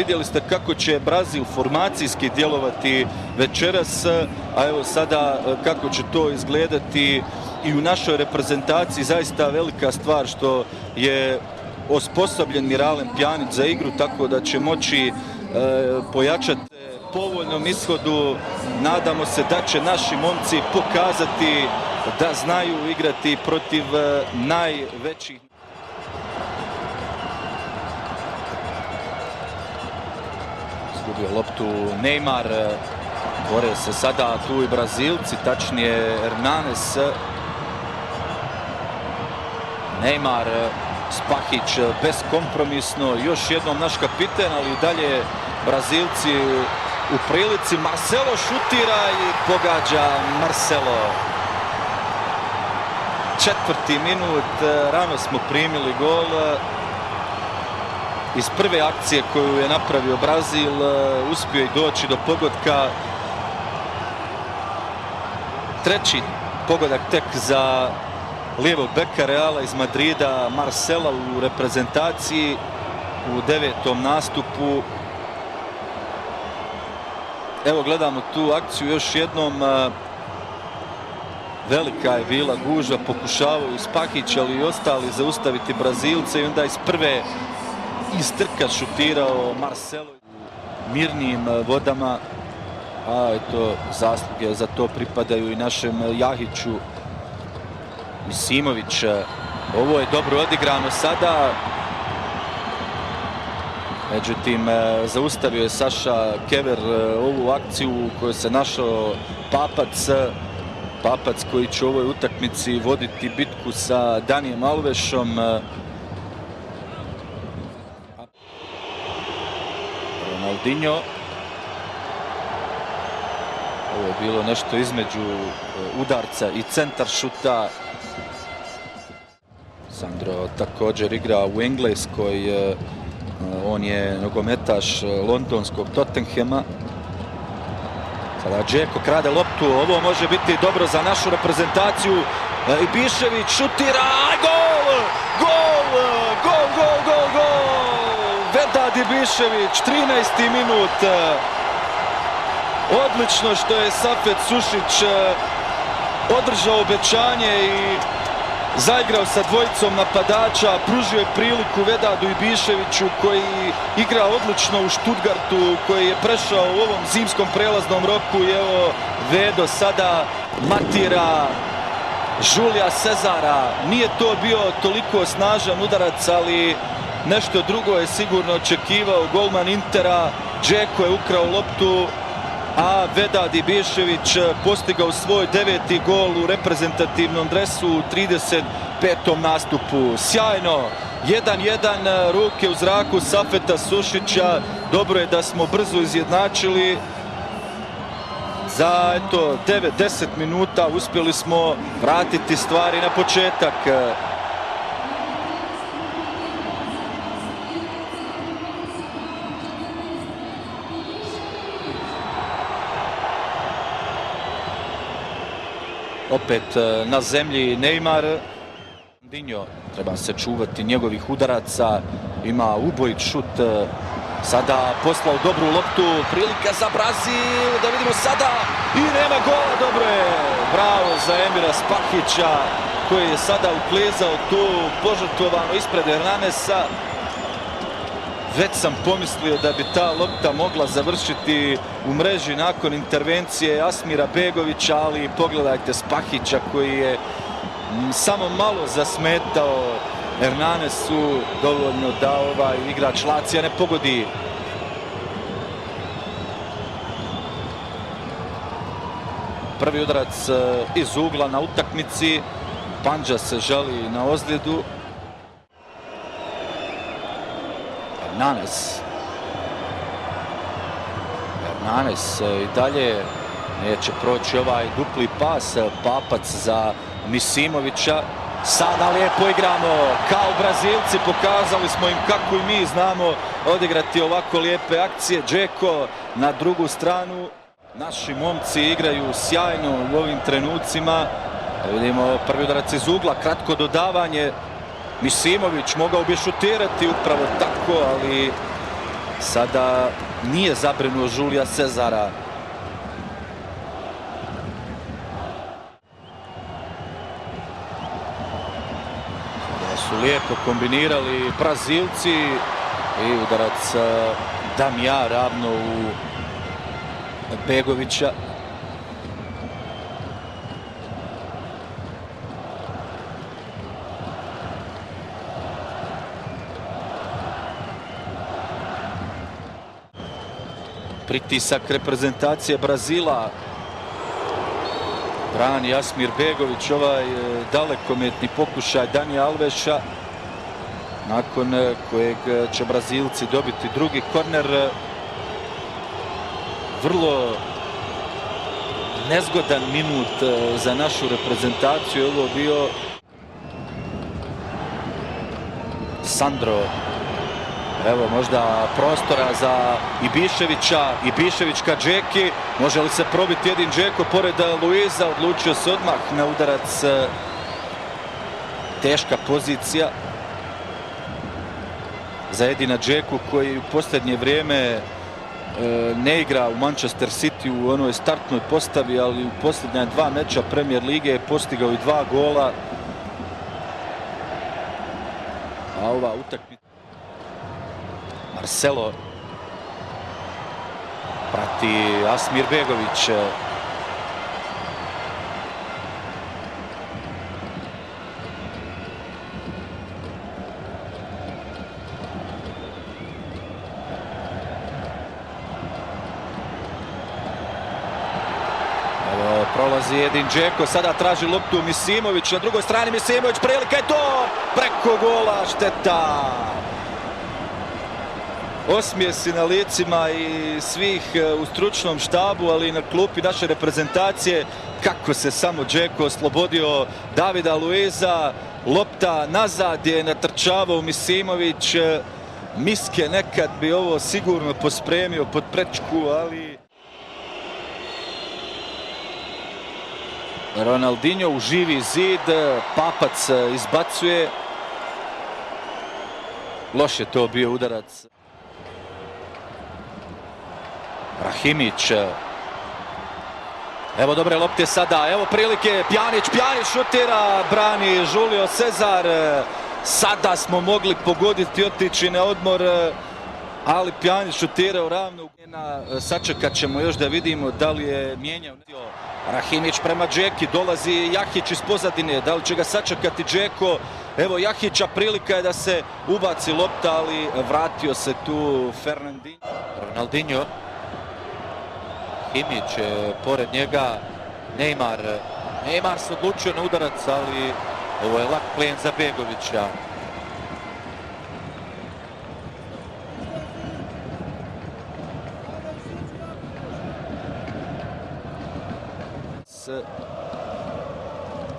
vidjeli ste kako će Brazil formacijski djelovati večeras, a evo sada kako će to izgledati i u našoj reprezentaciji. Zaista velika stvar što je osposobljen Miralem Pjanić za igru, tako da će moći pojačati povoljnom ishodu. Nadamo se da će naši momci pokazati da znaju igrati protiv najvećih. Izgubio loptu Neymar, bore se sada tu i Brazilci, tačnije Hernanes. Neymar, Spahić beskompromisno, još jednom naš kapiten, ali i dalje Brazilci u prilici. Marcelo šutira i pogađa Marcelo. 4. minut, rano smo primili gol. Iz prve akcije koju je napravio Brazil uspio i doći do pogotka. Treći pogodak tek za lijevog beka Reala iz Madrida, Marcela u reprezentaciji u 9. nastupu. Evo gledamo tu akciju još jednom. Velika je bila gužva, pokušavaju Spahić, ali i ostali zaustaviti Brazilce i onda iz prve istrka šutirao Marcelo u mirnijim vodama. A eto, zasluge za to pripadaju i našem Jahiću. Misimović, ovo je dobro odigrano sada. Međutim, zaustavio je Saša Kever ovu akciju u kojoj se našao Papac. Papac koji će u ovoj utakmici voditi bitku sa Danijem Alvešom. Ronaldinho. Ovo je bilo nešto između udarca i centar šuta. Sandro također igra u Engleskoj. On je nogometaš londonskog Tottenhama. Sada Džeko krade loptu. Ovo može biti dobro za našu reprezentaciju. Ibišević šutira. Gol! Gol! Gol, gol, gol, gol! Vedad Ibišević, 13. minut. Odlično što je Safet Sušić održao obećanje i zaigrao sa dvojicom napadača, pružio je priliku Vedadu Ibiševiću koji igra odlično u Stuttgartu, koji je prešao u ovom zimskom prelaznom roku i evo Vedo sada matira Julija Cezara. Nije to bio toliko snažan udarac, ali nešto drugo je sigurno očekivao golman Intera. Džeko je ukrao loptu, a Vedad Ibišević postigao svoj 9. gol u reprezentativnom dresu u 35. nastupu. Sjajno, 1-1, ruke u zraku Safeta Sušića. Dobro je da smo brzo izjednačili. Za 9-10 minuta uspjeli smo vratiti stvari na početak. Opet na zemlji Neymar. Ronaldinho, treba se čuvati njegovih udaraca. Ima ubojit šut. Sada poslao dobru loptu. Prilika za Brazil. Da vidimo sada. I nema gola. Dobro je. Bravo za Emira Spahića koji je sada uklizao tu požrtvovano ispred Hernanesa. Već sam pomislio da bi ta lopta mogla završiti u mreži nakon intervencije Asmira Begovića, ali pogledajte Spahića koji je samo malo zasmetao Hernanesu, dovoljno da ovaj igrač Lazija ne pogodi. Prvi udarac iz ugla na utakmici. Pandža se žali na ozljedu. Hernanes i dalje neće proći ovaj dupli pas. Papac za Misimovića. Sada lijepo igramo kao Brazilci. Pokazali smo im kako i mi znamo odigrati ovako lijepe akcije. Džeko na drugu stranu. Naši momci igraju sjajno u ovim trenucima. Vidimo prvi udarac iz ugla, kratko dodavanje. Misimović mogao bi šutirati upravo tako, ali sada nije zabrinuo Julija Cezara. Su lijepo kombinirali Brazilci i udarac Damija ravno u Begovića. Pritisak reprezentacije Brazila. Brani Asmir Begović ovaj dalekometni pokušaj Danija Alveša, nakon kojeg će Brazilci dobiti drugi korner. Vrlo nezgodan minut za našu reprezentaciju. Ovo je bio Sandro. Evo možda prostora za Ibiševića. Ibišević ka Džeki. Može li se probiti jedin Džeko pored Luiza? Odlučio se odmah na udarac. Teška pozicija za jedina Džeku koji u posljednje vrijeme ne igra u Manchester City u onoj startnoj postavi, ali u posljednja 2 meča Premier lige je postigao i 2 gola. A ova utakmica Marcelo prati Asmir Begović. Evo prolazi jedin Džeko, sada traži loptu Misimović, na drugoj strani Misimović, prilika je to, preko gola, šteta. Osmijesi na licima i svih u stručnom štabu, ali i na klupi naše reprezentacije. Kako se samo Džeko oslobodio Davida Luiza. Lopta nazad je natrčavao Misimović. Miske nekad bi ovo sigurno pospremio pod prečku, ali Ronaldinho u živi zid. Papac izbacuje. Loš je to bio udarac. Rahimić. Evo dobre lopte sada, evo prilike, Pjanić šutira, brani Julio Cezar. Sada smo mogli pogoditi, otići na odmor, ali Pjanić šutirao ravno. Sačekat ćemo još da vidimo da li je mijenjao. Rahimić prema Džeki, dolazi Jahić iz pozadine, da li će ga sačekati Džeko? Evo Jahića, prilika je da se ubaci lopta, ali vratio se tu Fernandinho. Ronaldinho. Rahimić, pored njega Neymar. Neymar se odlučio na udarac, ali ovo je lak plijen za Begovića.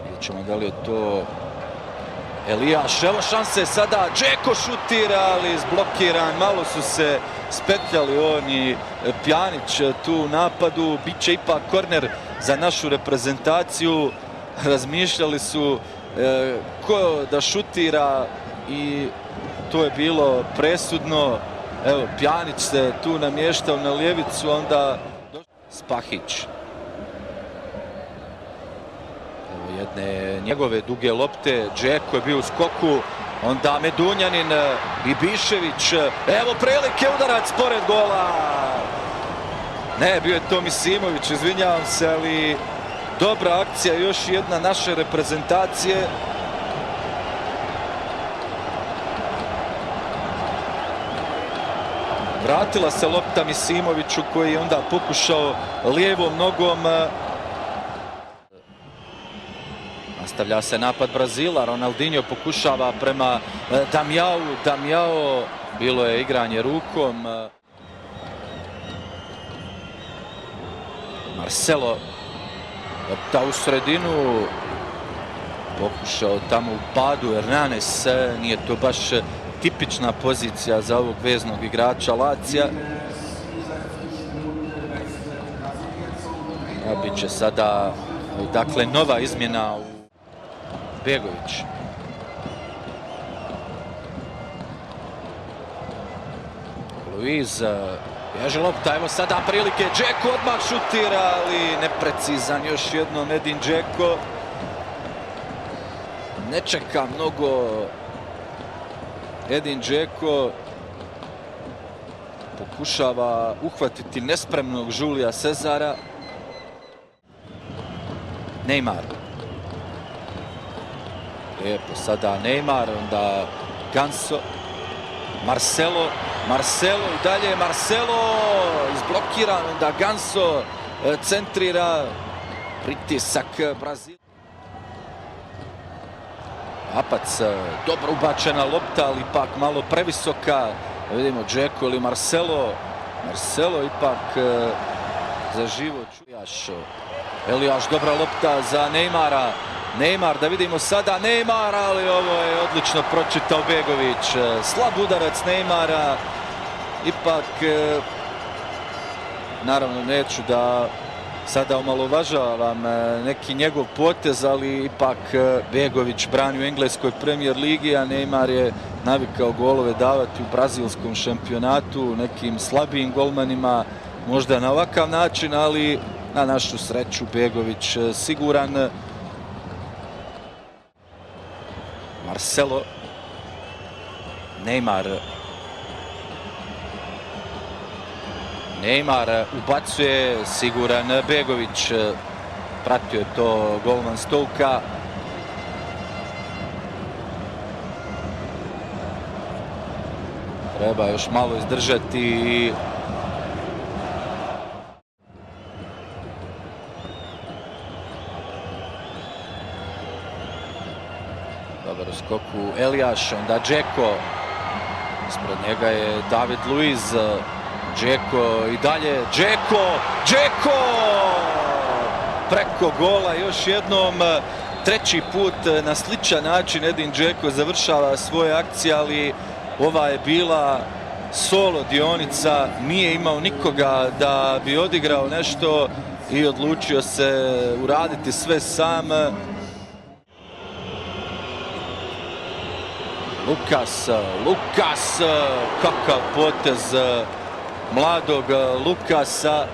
Vidjet ćemo da li je to Elijaš. Evo šanse sada, Džeko šutira, ali zblokiran. Malo su se spetljali on i Pjanić tu u napadu. Biće ipak korner za našu reprezentaciju. Razmišljali su ko da šutira i to je bilo presudno. Evo Pjanić se tu namještao na ljevicu, onda Spahić. Jedne njegove duge lopte, Džeko je bio u skoku, onda Medunjanin, Ibišević, evo prilike, udarac pored gola. Ne, bio je to Misimović, izvinjavam se, ali dobra akcija, još jedna naše reprezentacije. Vratila se lopta Misimoviću koji je onda pokušao lijevom nogom. Nastavlja se napad Brazila, Ronaldinho pokušava prema Damijau. Damijao, bilo je igranje rukom. Marcelo, lopta u sredinu, pokušao tamo u padu Hernanes, nije to baš tipična pozicija za ovog veznog igrača Lazija. Biće sada, dakle, nova izmjena u Begović. Luiz, bježe lopta, evo sada prilike, Džeko odmah šutira, ali neprecizan još jednom Edin Džeko. Ne čeka mnogo Edin Džeko. Pokušava uhvatiti nespremnog Julija Cezara. Neymar. Lijepo sada Neymar, onda Ganso. Marcelo i dalje Marcelo. Izblokiran, onda Ganso centrira. Pritisak Brazil. Apac, dobro ubačena lopta, ali ipak malo previsoka. Vidimo Džeko ili Marcelo. Marcelo ipak za živo čujaš. Elijaš, dobra lopta za Neymara. Neymar, da vidimo sada Neymar, ali ovo je odlično pročitao Begović. Slab udarac Neymara. Ipak, naravno neću da sada omalovažavam neki njegov potez, ali ipak Begović brani u engleskoj Premier ligi, a Neymar je navikao golove davati u brazilskom šampionatu, nekim slabijim golmanima, možda na ovakav način, ali na našu sreću Begović siguran. Marcelo. Neymar ubacuje, siguran Begović. Pratio je to golman Stoukea. Treba još malo izdržati. Dobar u skoku Elijaš, onda Džeko. Ispred njega je David Luiz. Džeko i dalje, Džeko! Preko gola još jednom, treći put na sličan način Edin Džeko završava svoje akcije, ali ova je bila solo dionica, nije imao nikoga da bi odigrao nešto i odlučio se uraditi sve sam. Lukas, kakav potez mladog Lukasa.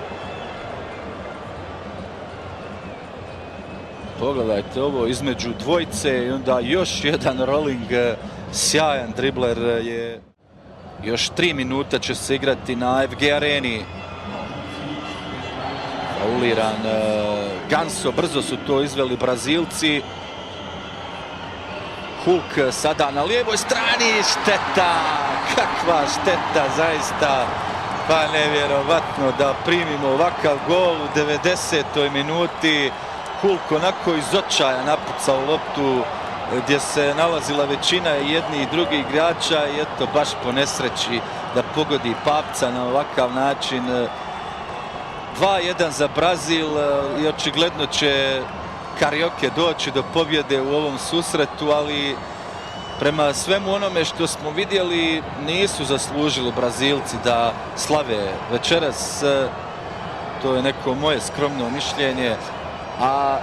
Pogledajte ovo između dvojice i onda još jedan rolling, sjajan dribler je. Još 3 minuta će se igrati na FG areni. Fauliran Ganso, brzo su to izveli Brazilci. Hulk sada na lijevoj strani, šteta, kakva šteta zaista. Pa nevjerovatno da primimo ovakav gol u 90. minuti. Hulk onako iz očaja napucao loptu gdje se nalazila većina jednih i drugih igrača i eto baš po nesreći da pogodi Papca na ovakav način. 2-1 za Brazil i očigledno će Carioke doći do pobjede u ovom susretu, ali prema svemu onome što smo vidjeli nisu zaslužili Brazilci da slave večeras. To je neko moje skromno mišljenje, a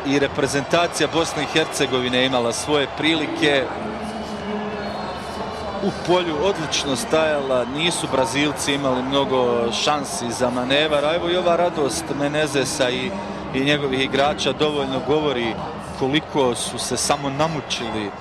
i reprezentacija Bosne i Hercegovine imala svoje prilike. U polju odlično stajala, nisu Brazilci imali mnogo šansi za manevar, a evo i ova radost Menezesa i njegovih igrača dovoljno govori koliko su se samo namučili